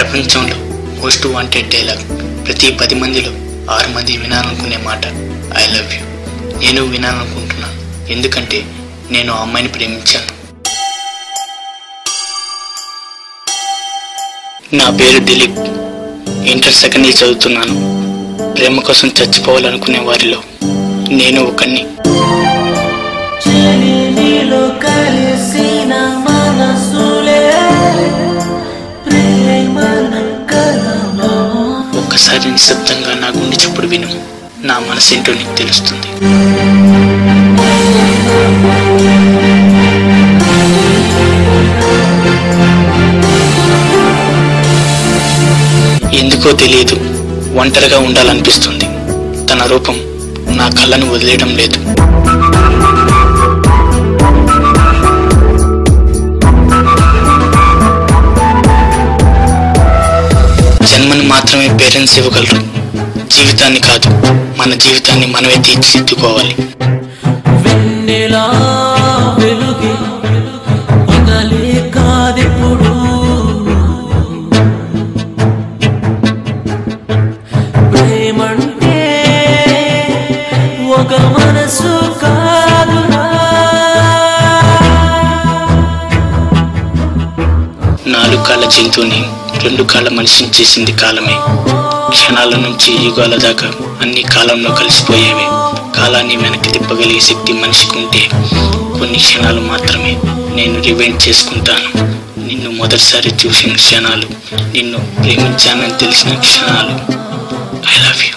ప్రపంచంలో most wanted dialogue ప్రతి 10 మందిలో 6 మంది వినాలనుకునే మాట ఐ లవ్ యూ. నేను వినాలనుకుంటున్నాను, ఎందుకంటే నేను ఆ అమ్మాయిని ప్రేమించాను. నా పేరు దిలీప్, ఇంటర్ సెకండ్ ఇయర్ చదువుతున్నాను. ప్రేమ కోసం చచ్చిపోవాలనుకునే వారిలో నేను ఒకన్ని. ఒక్కసారి నిశ్శబ్దంగా నా గుండె చప్పుడు విను, నా మనసేంటో నీకు తెలుస్తుంది. ఎందుకో తెలియదు, ఒంటరిగా ఉండాలనిపిస్తుంది. తన రూపం నా కళ్ళను వదిలేయడం లేదు. జన్మను మాత్రమే పేరెంట్స్ ఇవ్వగలరు, జీవితాన్ని కాదు. మన జీవితాన్ని మనమే తీర్చిదిద్దుకోవాలి. నాలుగు కాళ్ళ జంతువుని 2 కాళ్ళ మనిషిని చేసింది కాలమే. క్షణాల నుంచి యుగాల దాకా అన్ని కాలంలో కలిసిపోయేవే. కాలాన్ని వెనక్కి తిప్పగలిగే శక్తి మనిషికి ఉంటే కొన్ని క్షణాలు మాత్రమే నేను రివైండ్ చేసుకుంటాను. నిన్ను మొదటిసారి చూసిన క్షణాలు, నిన్ను ప్రేమించానని తెలిసిన క్షణాలు. I love you.